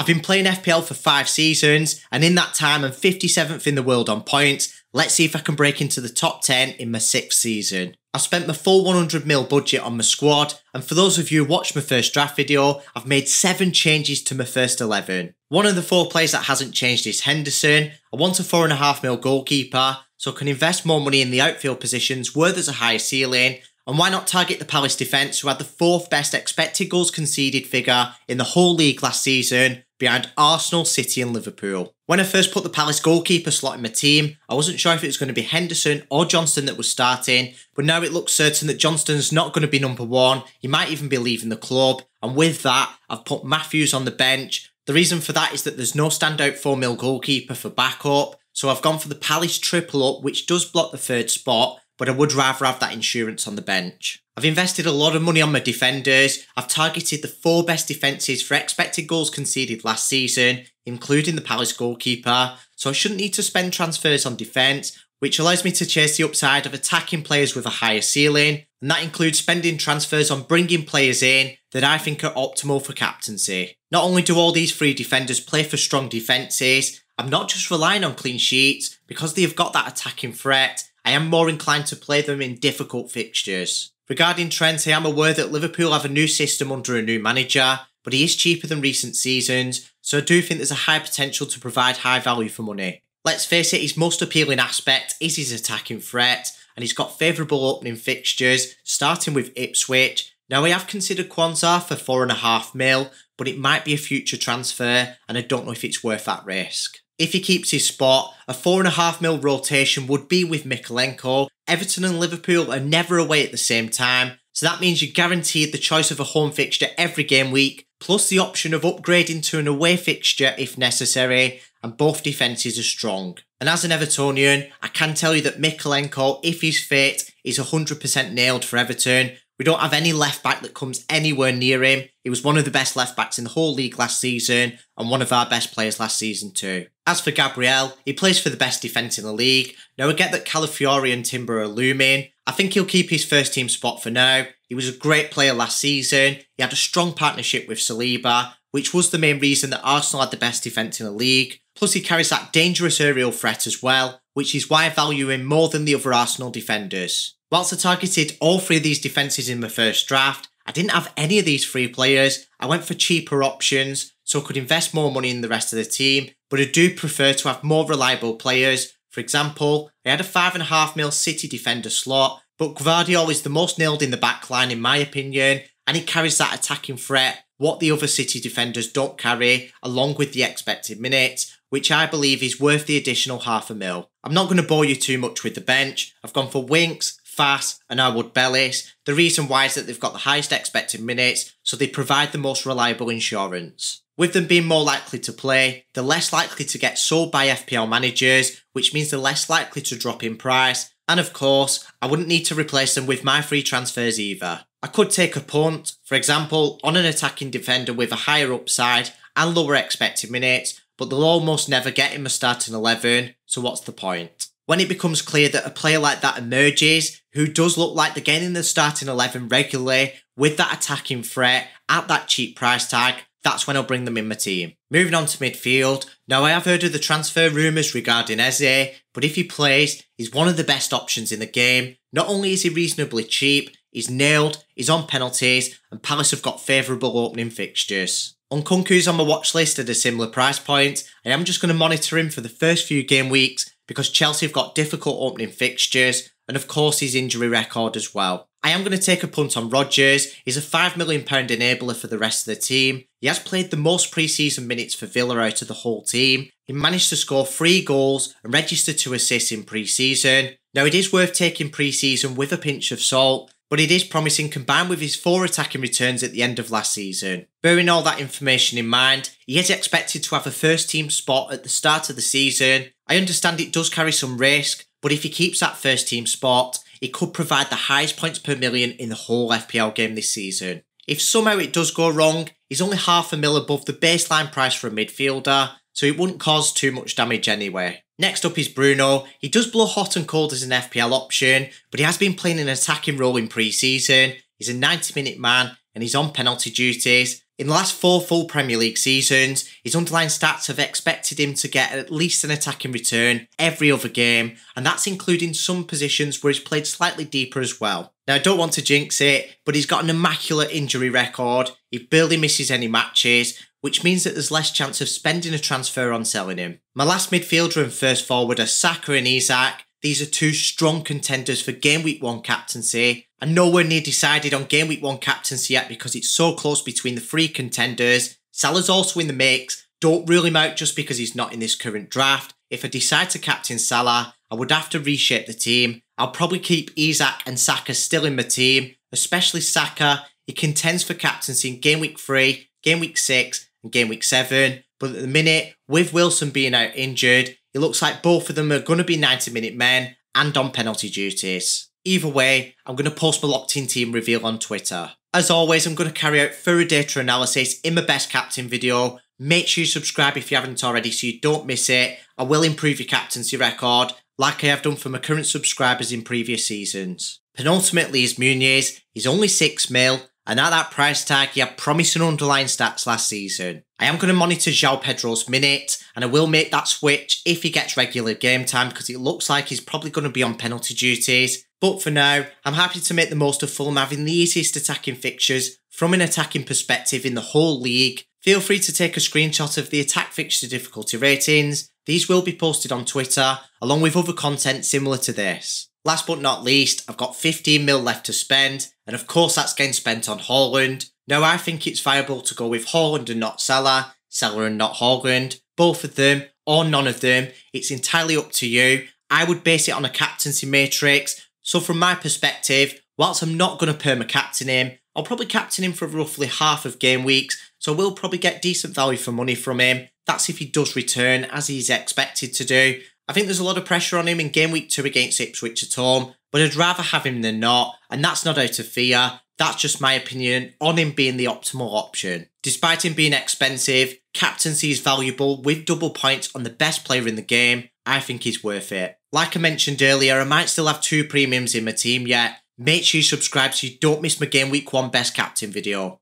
I've been playing FPL for 5 seasons, and in that time I'm 57th in the world on points. Let's see if I can break into the top 10 in my 6th season. I've spent my full 100ml budget on my squad, and for those of you who watched my first draft video, I've made 7 changes to my first 11. One of the 4 players that hasn't changed is Henderson. I want a 4.5ml goalkeeper, so I can invest more money in the outfield positions where there's a higher ceiling. And why not target the Palace defence, who had the 4th best expected goals conceded figure in the whole league last season, behind Arsenal, City and Liverpool. When I first put the Palace goalkeeper slot in my team, I wasn't sure if it was going to be Henderson or Johnston that was starting, but now it looks certain that Johnston's not going to be number 1, he might even be leaving the club, and with that, I've put Matthews on the bench. The reason for that is that there's no standout 4ml goalkeeper for backup, so I've gone for the Palace triple up, which does block the 3rd spot, but I would rather have that insurance on the bench. I've invested a lot of money on my defenders. I've targeted the 4 best defences for expected goals conceded last season, including the Palace goalkeeper, so I shouldn't need to spend transfers on defence, which allows me to chase the upside of attacking players with a higher ceiling, and that includes spending transfers on bringing players in that I think are optimal for captaincy. Not only do all these 3 defenders play for strong defences, I'm not just relying on clean sheets. Because they have got that attacking threat, I am more inclined to play them in difficult fixtures. Regarding Trent, I am aware that Liverpool have a new system under a new manager, but he is cheaper than recent seasons, so I do think there's a high potential to provide high value for money. Let's face it, his most appealing aspect is his attacking threat, and he's got favourable opening fixtures, starting with Ipswich. Now I have considered Kwanzaa for 4.5ml, but it might be a future transfer, and I don't know if it's worth that risk. If he keeps his spot, a 4.5ml rotation would be with Mykolenko. Everton and Liverpool are never away at the same time, so that means you're guaranteed the choice of a home fixture every game week, plus the option of upgrading to an away fixture if necessary, and both defences are strong. And as an Evertonian, I can tell you that Mykolenko, if he's fit, is 100% nailed for Everton. We don't have any left back that comes anywhere near him. He was one of the best left backs in the whole league last season and one of our best players last season too. As for Gabriel, he plays for the best defence in the league. Now I get that Calafiori and Timber are looming. I think he'll keep his first team spot for now. He was a great player last season. He had a strong partnership with Saliba, which was the main reason that Arsenal had the best defence in the league. Plus he carries that dangerous aerial threat as well, which is why I value him more than the other Arsenal defenders. Whilst I targeted all 3 of these defences in my first draft, I didn't have any of these 3 players. I went for cheaper options so I could invest more money in the rest of the team, but I do prefer to have more reliable players. For example, I had a 5.5ml City defender slot, but Gvardiol is the most nailed in the backline in my opinion, and he carries that attacking threat, what the other City defenders don't carry, along with the expected minutes, which I believe is worth the additional 0.5ml. I'm not going to bore you too much with the bench. I've gone for Winks, Fass and Arwood Bellis. The reason why is that they've got the highest expected minutes, so they provide the most reliable insurance. With them being more likely to play, they're less likely to get sold by FPL managers, which means they're less likely to drop in price. And of course, I wouldn't need to replace them with my free transfers either. I could take a punt, for example, on an attacking defender with a higher upside and lower expected minutes, but they'll almost never get in my starting 11, so what's the point? When it becomes clear that a player like that emerges, who does look like they're getting in the starting 11 regularly, with that attacking threat, at that cheap price tag, that's when I'll bring them in my team. Moving on to midfield, now I have heard of the transfer rumours regarding Eze, but if he plays, he's one of the best options in the game. Not only is he reasonably cheap, he's nailed, he's on penalties, and Palace have got favourable opening fixtures. Nkunku's on my watch list at a similar price point. I am just going to monitor him for the first few game weeks because Chelsea have got difficult opening fixtures and of course his injury record as well. I am going to take a punt on Rodgers. He's a £5 million enabler for the rest of the team. He has played the most pre-season minutes for Villa out of the whole team. He managed to score 3 goals and register 2 assists in pre-season. Now it is worth taking pre-season with a pinch of salt, but it is promising combined with his 4 attacking returns at the end of last season. Bearing all that information in mind, he is expected to have a first team spot at the start of the season. I understand it does carry some risk, but if he keeps that first team spot, it could provide the highest points per million in the whole FPL game this season. If somehow it does go wrong, he's only £0.5ml above the baseline price for a midfielder, so it wouldn't cause too much damage anyway. Next up is Bruno. He does blow hot and cold as an FPL option, but he has been playing an attacking role in pre-season. He's a 90-minute man and he's on penalty duties. In the last 4 full Premier League seasons, his underlying stats have expected him to get at least an attacking return every other game, and that's including some positions where he's played slightly deeper as well. Now, I don't want to jinx it, but he's got an immaculate injury record, he barely misses any matches, which means that there's less chance of spending a transfer on selling him. My last midfielder and first forward are Saka and Isak. These are 2 strong contenders for Game Week 1 captaincy, and nowhere near decided on Game Week 1 captaincy yet because it's so close between the 3 contenders. Salah's also in the mix. Don't rule him out just because he's not in this current draft. If I decide to captain Salah, I would have to reshape the team. I'll probably keep Isak and Saka still in my team, especially Saka. He contends for captaincy in Game Week 3, Game Week 6 and Game Week 7, but at the minute, with Wilson being out injured, it looks like both of them are going to be 90-minute men and on penalty duties. Either way, I'm going to post my locked-in team reveal on Twitter. As always, I'm going to carry out thorough data analysis in my best captain video. Make sure you subscribe if you haven't already so you don't miss it. I will improve your captaincy record, like I have done for my current subscribers in previous seasons. Penultimately is Muniz. He's only 6 mil, and at that price tag, he had promising underlying stats last season. I am going to monitor João Pedro's minutes, and I will make that switch if he gets regular game time because it looks like he's probably going to be on penalty duties. But for now, I'm happy to make the most of Fulham having the easiest attacking fixtures from an attacking perspective in the whole league. Feel free to take a screenshot of the attack fixture difficulty ratings. These will be posted on Twitter, along with other content similar to this. Last but not least, I've got 15 mil left to spend, and of course that's getting spent on Haaland. Now I think it's viable to go with Haaland and not Salah, Salah and not Haaland, both of them or none of them. It's entirely up to you. I would base it on a captaincy matrix. So from my perspective, whilst I'm not going to perma-captain him, I'll probably captain him for roughly half of game weeks, so we'll probably get decent value for money from him. That's if he does return, as he's expected to do. I think there's a lot of pressure on him in game week 2 against Ipswich at home, but I'd rather have him than not, and that's not out of fear. That's just my opinion on him being the optimal option. Despite him being expensive, captaincy is valuable with double points on the best player in the game. I think he's worth it. Like I mentioned earlier, I might still have 2 premiums in my team yet. Make sure you subscribe so you don't miss my Game Week 1 Best Captain video.